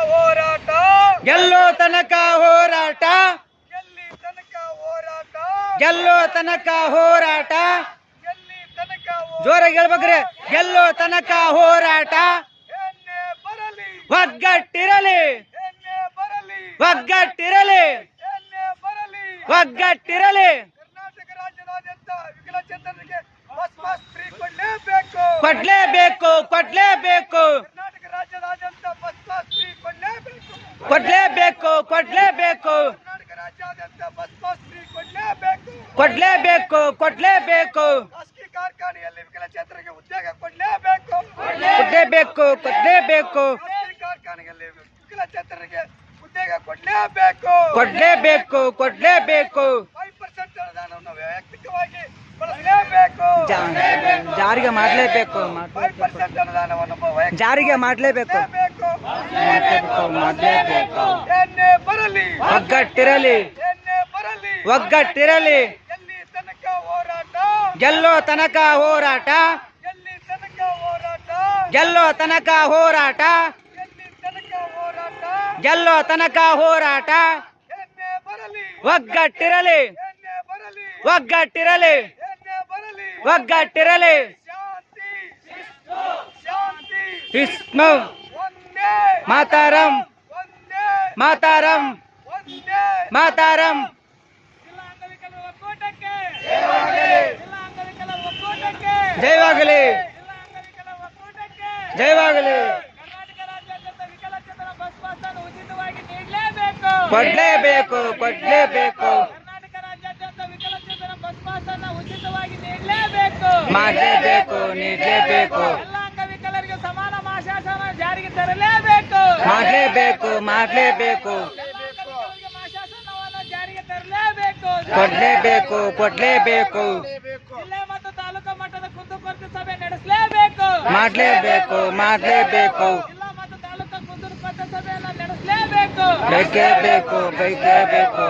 ಹೋರಾಟ ಗೆಲ್ಲೋ ತನಕ ಹೋರಾಟ ಎಲ್ಲಿ ತನಕ ಹೋರಾಟ ಗೆಲ್ಲೋ ತನಕ ಹೋರಾಟ ಎಲ್ಲಿ ತನಕ ಜೋರಾಗಿ ಹೇಳ್ಬೇಕ್ರಿ ಗೆಲ್ಲೋ ತನಕ ಹೋರಾಟ ಏನೇ ಬರಲಿ ಒಗ್ಗಟ್ಟಿರಲಿ ಏನೇ ಬರಲಿ ಒಗ್ಗಟ್ಟಿರಲಿ ಏನೇ ಬರಲಿ ಒಗ್ಗಟ್ಟಿರಲಿ ಕರ್ನಾಟಕ ರಾಜ್ಯದಾದ್ಯಂತ ವಿಕಲಚೇತನರಿಗೆ ಬಸ್ ಪಾಸ್ ಫ್ರೀ ಕೊಡಲೇಬೇಕು ಕೊಡ್ಲೇಬೇಕು ಕೊಡ್ಲೇಬೇಕು ಕರ್ನಾಟಕ ರಾಜ್ಯದಾದ್ಯಂತ ಬಸ್ ಪಾಸ್ ಫ್ರೀ ಕೊಡಲೇಬೇಕು ಕೊಡ್ಲೇಬೇಕು ಕೊಡ್ಲೇಬೇಕು ಕರ್ನಾಟಕ ರಾಜ್ಯಾದ್ಯಂತ ಬಸ್ ಪಾಸ್ ಫ್ರೀ ಕೊಡಲೇಬೇಕು ಕೊಡ್ಲೇಬೇಕು ಕೊಡ್ಲೇಬೇಕು ಖಾಸಗಿ ಕಾರ್ಖಾನೆಯಲ್ಲಿ ವಿಕಲಚೇತನರಿಗೆ ಉದ್ಯೋಗ ಕೊಡಲೇಬೇಕು ಕೊಡ್ಲೇಬೇಕು ಕೊಡ್ಲೇಬೇಕು ಖಾಸಗಿ ಕಾರ್ಖಾನೆಯಲ್ಲಿ ವಿಕಲಚೇತನರಿಗೆ ಉದ್ಯೋಗ ಕೊಡಲೇಬೇಕು ಕೊಡ್ಲೇಬೇಕು ಕೊಡ್ಲೇಬೇಕು 5% ಅನುದಾನವನ್ನು ವೈಯಕ್ತಿಕವಾಗಿ ಬಳಸಲೇಬೇಕು ಜಾರಿಗೆ ಮಾಡಲೇಬೇಕು 5% ಅನುದಾನವನ್ನು ಜಾರಿಗೆ ಮಾಡಲೇಬೇಕು ಮಾಡಲೇಬೇಕು ಏನೇ ಬರಲಿ ಒಗ್ಗಟ್ಟಿರಲಿ ಏನೇ ಬರಲಿ ಒಗ್ಗಟ್ಟಿರಲಿ ಎಲ್ಲಿ ತನಕ ಹೋರಾಟ ಗೆಲ್ಲೋ ತನಕ ಹೋರಾಟ ಎಲ್ಲಿ ತನಕ ಹೋರಾಟ ಗೆಲ್ಲೋ ತನಕ ಹೋರಾಟ ಎಲ್ಲಿ ತನಕ ಹೋರಾಟ ಗೆಲ್ಲೋ ತನಕ ಹೋರಾಟ ಏನೇ ಬರಲಿ ಒಗ್ಗಟ್ಟಿರಲಿ ಏನೇ ಬರಲಿ ಒಗ್ಗಟ್ಟಿರಲಿ ಏನೇ ಬರಲಿ ಒಗ್ಗಟ್ಟಿರಲಿ ಶಾಂತಿ ಶಾಂತಿ ವಿಷ್ಣು ಒಂದೇ ಮಾತಾರಂ ಒಂದೇ ಮಾತಾರಂ ಒಂದೇ ಮಾತಾರಂ ಜಿಲ್ಲಾ ಅಂಗವಿಕಲರ ಒಕ್ಕೂಟಕ್ಕೆ ಜಿಲ್ಲಾ ಅಂಗವಿಕಲರ ಒಕ್ಕೂಟಕ್ಕೆ ಜಯವಾಗಲಿ ಜಿಲ್ಲಾ ಅಂಗವಿಕಲರ ಒಕ್ಕೂಟಕ್ಕೆ ಜಯವಾಗಲಿ ಕರ್ನಾಟಕ ರಾಜ್ಯಾದ್ಯಂತ ವಿಕಲಚೇತನ ಬಸ್ ಪಾಸ್ ಅನ್ನು ಉಚಿತವಾಗಿ ನೀಡಲೇಬೇಕು ಕೊಡ್ಲೇಬೇಕು ಕೊಡ್ಲೇಬೇಕು ಕರ್ನಾಟಕ ರಾಜ್ಯಾದ್ಯಂತ ವಿಕಲಚೇತನ ಬಸ್ ಪಾಸ್ ಅನ್ನು ಉಚಿತವಾಗಿ ನೀಡಲೇಬೇಕು ಮಾಡಲೇಬೇಕು ನೀಡಲೇಬೇಕು ಎಲ್ಲ ಅಂಗವಿಕಲರಿಗೆ ಸಮಾನ ಮಾಶಾಸನ ಜಾರಿಗೆ ತರಲೇಬೇಕು ಮಾಡಲೇಬೇಕು ಮಾಡಲೇಬೇಕು ಎಲ್ಲ ಅಂಗವಿಕಲರಿಗೆ ಮಾಶಾಸನವನ್ನು ಜಾರಿಗೆ ತರಲೇಬೇಕು ಕೊಡ್ಲೇಬೇಕು ಕೊಡ್ಲೇಬೇಕು ಜಿಲ್ಲೆ ಮತ್ತು ತಾಲೂಕು ಮಟ್ಟದ ಕುಂದುಕೊರತೆ ಸಭೆ ನಡೆಸಲೇಬೇಕು ಮಾಡಲೇಬೇಕು ಮಾಡಲೇಬೇಕು ಜಿಲ್ಲಾ ಮತ್ತು ತಾಲೂಕು ಕುಂದುಕೊರತೆ ಸಭೆಯನ್ನು ನಡೆಸಲೇಬೇಕು ಬೇಕೇ ಬೇಕು ಬೇಕೇ ಬೇಕು